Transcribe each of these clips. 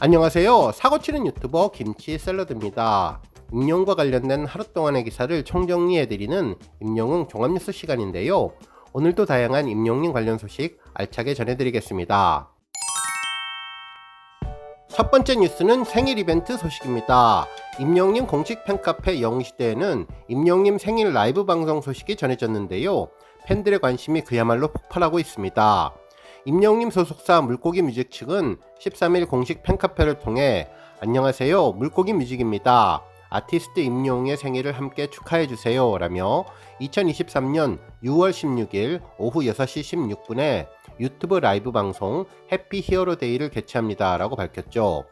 안녕하세요. 사고치는 유튜버 김치샐러드입니다. 임용과 관련된 하루 동안의 기사를 총정리해드리는 임용응 종합뉴스 시간인데요. 오늘도 다양한 임용님 관련 소식 알차게 전해드리겠습니다. 첫 번째 뉴스는 생일 이벤트 소식입니다. 임용님 공식 팬카페 영시대에는 임용님 생일 라이브 방송 소식이 전해졌는데요. 팬들의 관심이 그야말로 폭발하고 있습니다. 임영님 소속사 물고기 뮤직 측은 13일 공식 팬카페를 통해 안녕하세요, 물고기 뮤직입니다. 아티스트 임영웅의 생일을 함께 축하해주세요 라며 2023년 6월 16일 오후 6시 16분에 유튜브 라이브 방송 해피 히어로 데이를 개최합니다 라고 밝혔죠.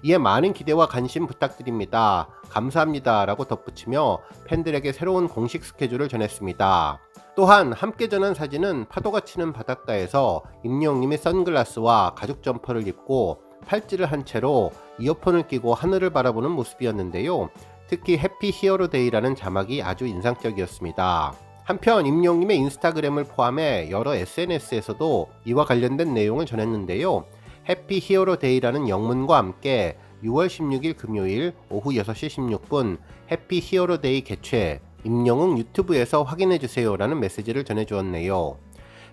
이에 많은 기대와 관심 부탁드립니다. 감사합니다 라고 덧붙이며 팬들에게 새로운 공식 스케줄을 전했습니다. 또한 함께 전한 사진은 파도가 치는 바닷가에서 임영웅님이 선글라스와 가죽 점퍼를 입고 팔찌를 한 채로 이어폰을 끼고 하늘을 바라보는 모습이었는데요. 특히 해피 히어로 데이라는 자막이 아주 인상적이었습니다. 한편 임영웅님의 인스타그램을 포함해 여러 SNS에서도 이와 관련된 내용을 전했는데요. 해피 히어로 데이라는 영문과 함께 6월 16일 금요일 오후 6시 16분 해피 히어로 데이 개최 임영웅 유튜브에서 확인해주세요 라는 메시지를 전해주었네요.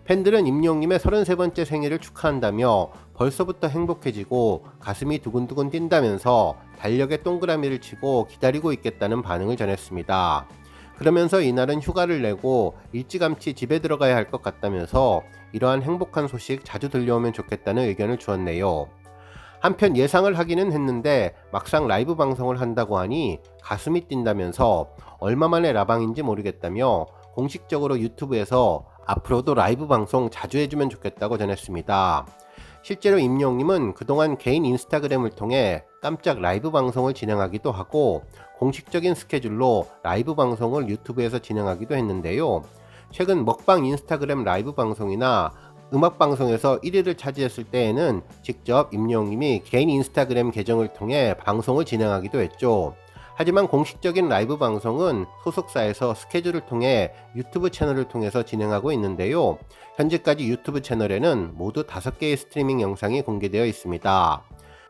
팬들은 임영웅님의 33번째 생일을 축하한다며 벌써부터 행복해지고 가슴이 두근두근 뛴다면서 달력에 동그라미를 치고 기다리고 있겠다는 반응을 전했습니다. 그러면서 이날은 휴가를 내고 일찌감치 집에 들어가야 할 것 같다면서 이러한 행복한 소식 자주 들려오면 좋겠다는 의견을 주었네요. 한편 예상을 하기는 했는데 막상 라이브 방송을 한다고 하니 가슴이 뛴다면서 얼마 만에 라방인지 모르겠다며 공식적으로 유튜브에서 앞으로도 라이브 방송 자주 해주면 좋겠다고 전했습니다. 실제로 임영웅님은 그동안 개인 인스타그램을 통해 깜짝 라이브 방송을 진행하기도 하고 공식적인 스케줄로 라이브 방송을 유튜브에서 진행하기도 했는데요. 최근 먹방 인스타그램 라이브 방송이나 음악 방송에서 1위를 차지했을 때에는 직접 임영웅님이 개인 인스타그램 계정을 통해 방송을 진행하기도 했죠. 하지만 공식적인 라이브 방송은 소속사에서 스케줄을 통해 유튜브 채널을 통해서 진행하고 있는데요. 현재까지 유튜브 채널에는 모두 5개의 스트리밍 영상이 공개되어 있습니다.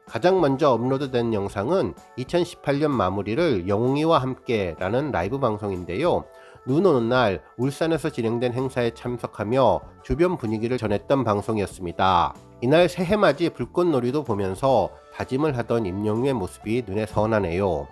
가장 먼저 업로드된 영상은 2018년 마무리를 영웅이와 함께 라는 라이브 방송인데요. 눈 오는 날 울산에서 진행된 행사에 참석하며 주변 분위기를 전했던 방송이었습니다. 이날 새해맞이 불꽃놀이도 보면서 다짐을 하던 임영웅의 모습이 눈에 선하네요.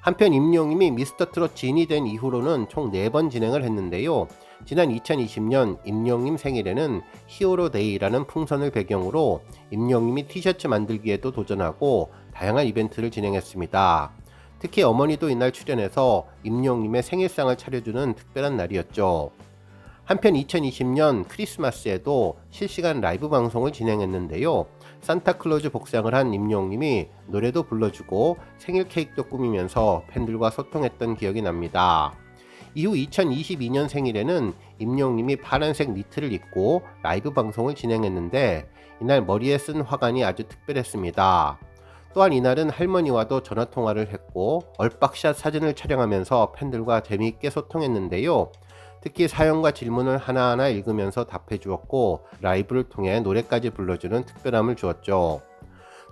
한편 임영웅님이 미스터트롯 진이 된 이후로는 총 4번 진행을 했는데요. 지난 2020년 임영웅님 생일에는 히어로 데이라는 풍선을 배경으로 임영웅님이 티셔츠 만들기에도 도전하고 다양한 이벤트를 진행했습니다. 특히 어머니도 이날 출연해서 임영웅님의 생일상을 차려주는 특별한 날이었죠. 한편 2020년 크리스마스에도 실시간 라이브 방송을 진행했는데요. 산타클로즈 복장을 한 임영웅님이 노래도 불러주고 생일 케이크도 꾸미면서 팬들과 소통했던 기억이 납니다. 이후 2022년 생일에는 임영웅님이 파란색 니트를 입고 라이브 방송을 진행했는데 이날 머리에 쓴 화관이 아주 특별했습니다. 또한 이날은 할머니와도 전화통화를 했고 얼박샷 사진을 촬영하면서 팬들과 재미있게 소통했는데요. 특히 사연과 질문을 하나하나 읽으면서 답해 주었고 라이브를 통해 노래까지 불러주는 특별함을 주었죠.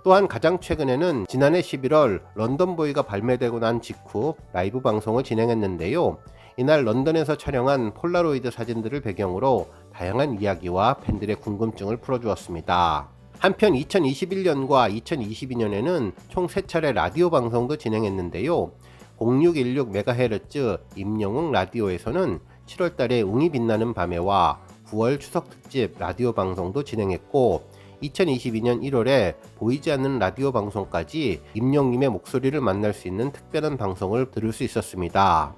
또한 가장 최근에는 지난해 11월 런던보이가 발매되고 난 직후 라이브 방송을 진행했는데요. 이날 런던에서 촬영한 폴라로이드 사진들을 배경으로 다양한 이야기와 팬들의 궁금증을 풀어주었습니다. 한편 2021년과 2022년에는 총 3차례 라디오 방송도 진행했는데요. 0616MHz 임영웅 라디오에서는 7월달에 웅이 빛나는 밤에와 9월 추석 특집 라디오 방송도 진행했고 2022년 1월에 보이지 않는 라디오 방송까지 임영웅님의 목소리를 만날 수 있는 특별한 방송을 들을 수 있었습니다.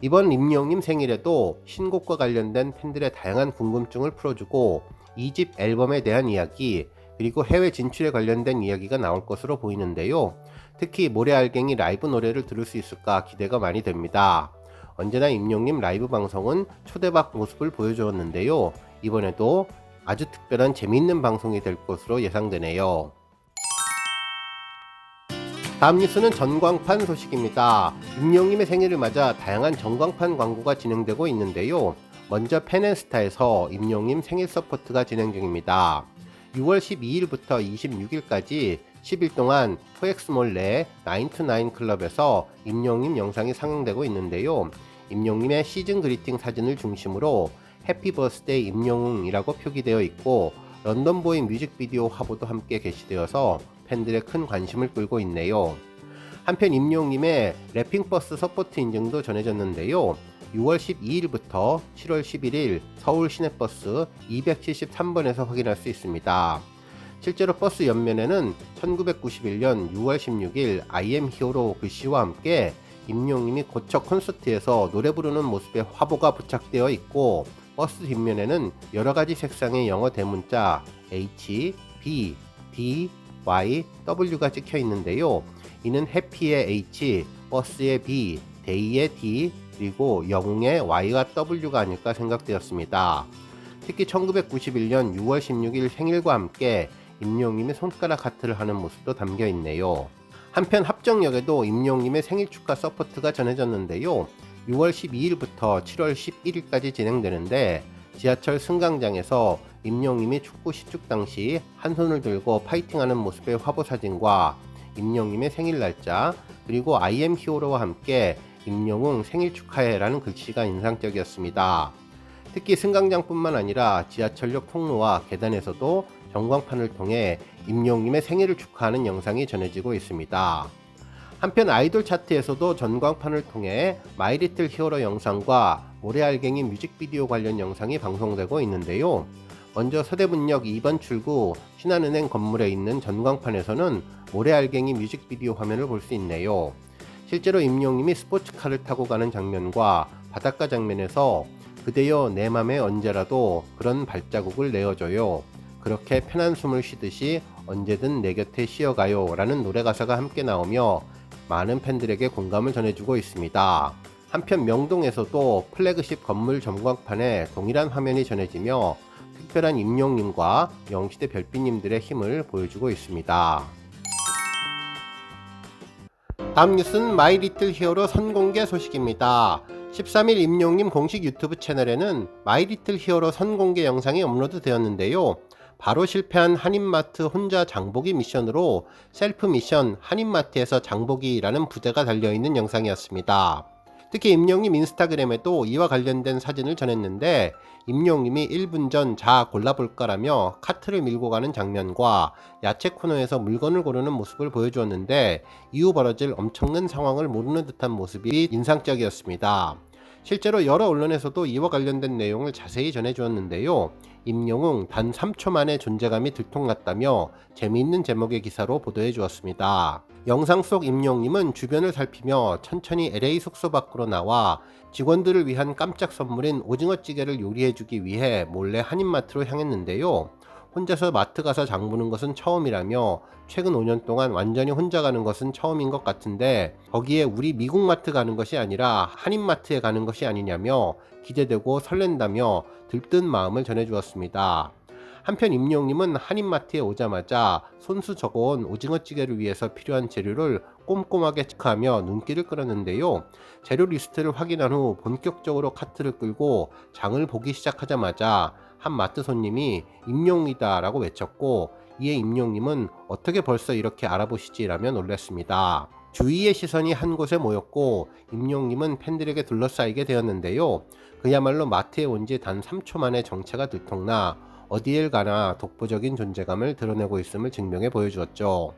이번 임영웅님 생일에도 신곡과 관련된 팬들의 다양한 궁금증을 풀어주고 2집 앨범에 대한 이야기 그리고 해외 진출에 관련된 이야기가 나올 것으로 보이는데요. 특히 모래알갱이 라이브 노래를 들을 수 있을까 기대가 많이 됩니다. 언제나 임영웅님 라이브 방송은 초대박 모습을 보여주었는데요. 이번에도 아주 특별한 재미있는 방송이 될 것으로 예상되네요. 다음 뉴스는 전광판 소식입니다. 임영웅님의 생일을 맞아 다양한 전광판 광고가 진행되고 있는데요. 먼저 팬앤스타에서 임영웅님 생일 서포트가 진행 중입니다. 6월 12일부터 26일까지 10일 동안 코엑스몰 내 9to9 클럽에서 임영님 영상이 상영되고 있는데요. 임영님의 시즌 그리팅 사진을 중심으로 해피 버스데이 임영웅이라고 표기되어 있고 런던보이 뮤직비디오 화보도 함께 게시되어서 팬들의 큰 관심을 끌고 있네요. 한편 임영웅님의 래핑버스 서포트 인증도 전해졌는데요. 6월 12일부터 7월 11일 서울 시내버스 273번에서 확인할 수 있습니다. 실제로 버스 옆면에는 1991년 6월 16일 I am hero 글씨와 함께 임영웅님이 고척 콘서트에서 노래 부르는 모습의 화보가 부착되어 있고 버스 뒷면에는 여러가지 색상의 영어 대문자 H, B, D, Y, W가 찍혀 있는데요. 이는 해피의 H, 버스의 B, 데이의 D, 그리고 영웅의 Y와 W가 아닐까 생각되었습니다. 특히 1991년 6월 16일 생일과 함께 임영웅님의 손가락 하트를 하는 모습도 담겨 있네요. 한편 합정역에도 임영웅님의 생일 축하 서포트가 전해졌는데요. 6월 12일부터 7월 11일까지 진행되는데 지하철 승강장에서 임영웅님이 축구 시축 당시 한 손을 들고 파이팅하는 모습의 화보 사진과 임영웅님의 생일 날짜 그리고 I am hero와 함께 임영웅 생일 축하해라는 글씨가 인상적이었습니다. 특히 승강장뿐만 아니라 지하철역 통로와 계단에서도 전광판을 통해 임영웅님의 생일을 축하하는 영상이 전해지고 있습니다. 한편 아이돌 차트에서도 전광판을 통해 마이 리틀 히어로 영상과 모래알갱이 뮤직비디오 관련 영상이 방송되고 있는데요. 먼저 서대문역 2번 출구 신한은행 건물에 있는 전광판에서는 모래알갱이 뮤직비디오 화면을 볼 수 있네요. 실제로 임영웅님이 스포츠카를 타고 가는 장면과 바닷가 장면에서 그대여 내 맘에 언제라도 그런 발자국을 내어줘요. 그렇게 편한 숨을 쉬듯이 언제든 내 곁에 쉬어가요 라는 노래 가사가 함께 나오며 많은 팬들에게 공감을 전해주고 있습니다. 한편 명동에서도 플래그십 건물 전광판에 동일한 화면이 전해지며 특별한 임영웅님과 영시대 별빛님들의 힘을 보여주고 있습니다. 다음 뉴스는 마이 리틀 히어로 선공개 소식입니다. 13일 임영웅님 공식 유튜브 채널에는 마이 리틀 히어로 선공개 영상이 업로드 되었는데요. 바로 실패한 한인마트 혼자 장보기 미션으로 셀프 미션 한인마트에서 장보기라는 부제가 달려있는 영상이었습니다. 특히 임영웅님 인스타그램에도 이와 관련된 사진을 전했는데 임영웅님이 1분 전 자 골라볼까라며 카트를 밀고 가는 장면과 야채 코너에서 물건을 고르는 모습을 보여주었는데 이후 벌어질 엄청난 상황을 모르는 듯한 모습이 인상적이었습니다. 실제로 여러 언론에서도 이와 관련된 내용을 자세히 전해주었는데요. 임영웅 단 3초 만에 존재감이 들통났다며 재미있는 제목의 기사로 보도해 주었습니다. 영상 속 임영웅님은 주변을 살피며 천천히 LA 숙소 밖으로 나와 직원들을 위한 깜짝 선물인 오징어찌개를 요리해주기 위해 몰래 한인마트로 향했는데요. 혼자서 마트 가서 장 보는 것은 처음이라며 최근 5년 동안 완전히 혼자 가는 것은 처음인 것 같은데 거기에 우리 미국 마트 가는 것이 아니라 한인마트에 가는 것이 아니냐며 기대되고 설렌다며 들뜬 마음을 전해주었습니다. 한편 임영웅님은 한인마트에 오자마자 손수 적어온 오징어찌개를 위해서 필요한 재료를 꼼꼼하게 체크하며 눈길을 끌었는데요. 재료 리스트를 확인한 후 본격적으로 카트를 끌고 장을 보기 시작하자마자 한 마트 손님이 임영웅이다 라고 외쳤고 이에 임영웅님은 어떻게 벌써 이렇게 알아보시지 라며 놀랐습니다. 주위의 시선이 한 곳에 모였고 임영웅님은 팬들에게 둘러싸이게 되었는데요. 그야말로 마트에 온 지 단 3초 만에 정체가 들통나 어디를 가나 독보적인 존재감을 드러내고 있음을 증명해 보여주었죠.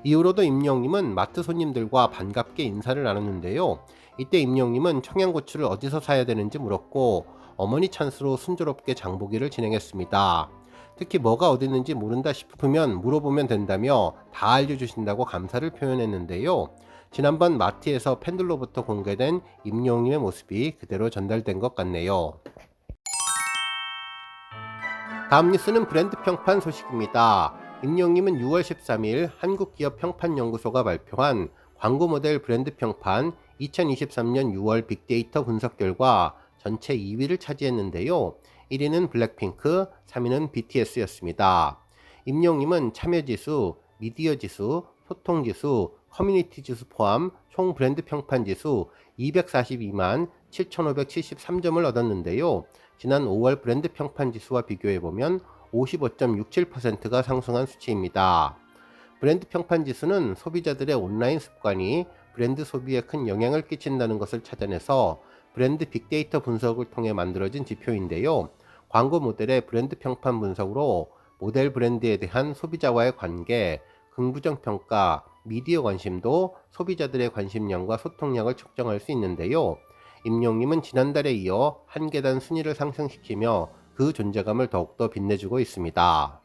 이후로도 임영웅님은 마트 손님들과 반갑게 인사를 나눴는데요. 이때 임영웅님은 청양고추를 어디서 사야 되는지 물었고 어머니 찬스로 순조롭게 장보기를 진행했습니다. 특히 뭐가 어디 있는지 모른다 싶으면 물어보면 된다며 다 알려주신다고 감사를 표현했는데요. 지난번 마트에서 팬들로부터 공개된 임영웅님의 모습이 그대로 전달된 것 같네요. 다음 뉴스는 브랜드 평판 소식입니다. 임영웅님은 6월 13일 한국기업평판연구소가 발표한 광고 모델 브랜드 평판 2023년 6월 빅데이터 분석 결과 전체 2위를 차지했는데요. 1위는 블랙핑크, 3위는 BTS였습니다. 임영웅님은 참여지수, 미디어지수, 소통지수, 커뮤니티지수 포함 총 브랜드 평판지수 242만 7,573점을 얻었는데요. 지난 5월 브랜드 평판지수와 비교해보면 55.67%가 상승한 수치입니다. 브랜드 평판 지수는 소비자들의 온라인 습관이 브랜드 소비에 큰 영향을 끼친다는 것을 찾아내서 브랜드 빅데이터 분석을 통해 만들어진 지표인데요. 광고 모델의 브랜드 평판 분석으로 모델 브랜드에 대한 소비자와의 관계, 긍부정 평가, 미디어 관심도 소비자들의 관심량과 소통량을 측정할 수 있는데요. 임용님은 지난달에 이어 한 계단 순위를 상승시키며 그 존재감을 더욱더 빛내주고 있습니다.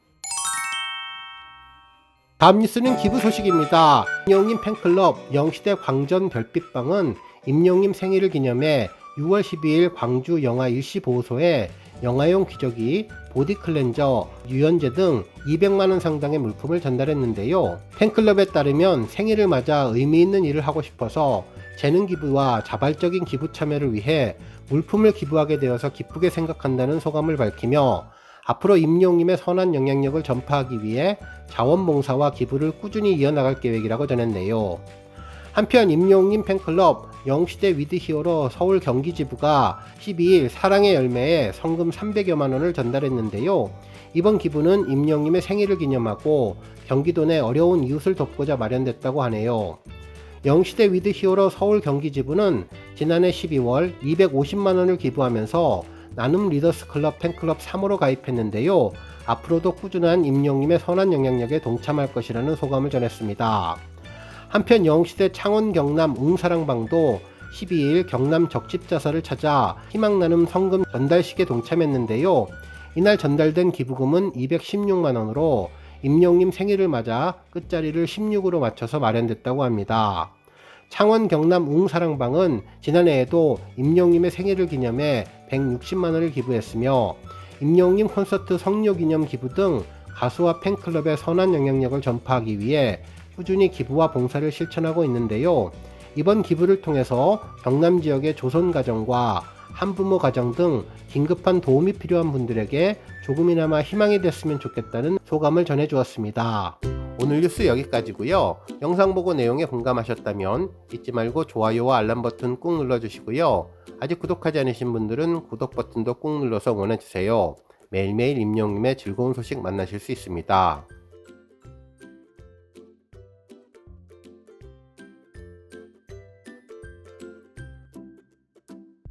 다음 뉴스는 기부 소식입니다. 임영님 팬클럽 영시대 광전 별빛방은 임영님 생일을 기념해 6월 12일 광주 영화 일시보호소에 영화용 기저귀, 보디 클렌저, 유연제 등 200만원 상당의 물품을 전달했는데요. 팬클럽에 따르면 생일을 맞아 의미 있는 일을 하고 싶어서 재능 기부와 자발적인 기부 참여를 위해 물품을 기부하게 되어서 기쁘게 생각한다는 소감을 밝히며 앞으로 임영님의 선한 영향력을 전파하기 위해 자원봉사와 기부를 꾸준히 이어나갈 계획이라고 전했네요. 한편 임영님 팬클럽 영시대 위드히어로 서울 경기지부가 12일 사랑의 열매에 성금 300여만원을 전달했는데요. 이번 기부는 임영님의 생일을 기념하고 경기도 내 어려운 이웃을 돕고자 마련됐다고 하네요. 영시대 위드히어로 서울 경기지부는 지난해 12월 250만원을 기부하면서 나눔 리더스 클럽 팬클럽 3호로 가입했는데요. 앞으로도 꾸준한 임영님의 선한 영향력에 동참할 것이라는 소감을 전했습니다. 한편 영시대 창원 경남 응사랑방도 12일 경남 적십자사를 찾아 희망나눔 성금 전달식에 동참했는데요. 이날 전달된 기부금은 216만원으로 임영님 생일을 맞아 끝자리를 16으로 맞춰서 마련됐다고 합니다. 창원 경남 웅사랑방은 지난해에도 임영님의 생일을 기념해 160만원을 기부했으며 임영님 콘서트 성묘기념 기부 등 가수와 팬클럽의 선한 영향력을 전파하기 위해 꾸준히 기부와 봉사를 실천하고 있는데요. 이번 기부를 통해서 경남 지역의 조선가정과 한부모 가정 등 긴급한 도움이 필요한 분들에게 조금이나마 희망이 됐으면 좋겠다는 소감을 전해주었습니다. 오늘 뉴스 여기까지고요. 영상 보고 내용에 공감하셨다면 잊지 말고 좋아요와 알람 버튼 꾹 눌러주시고요. 아직 구독하지 않으신 분들은 구독 버튼도 꾹 눌러서 응원해주세요. 매일매일 임영님의 즐거운 소식 만나실 수 있습니다.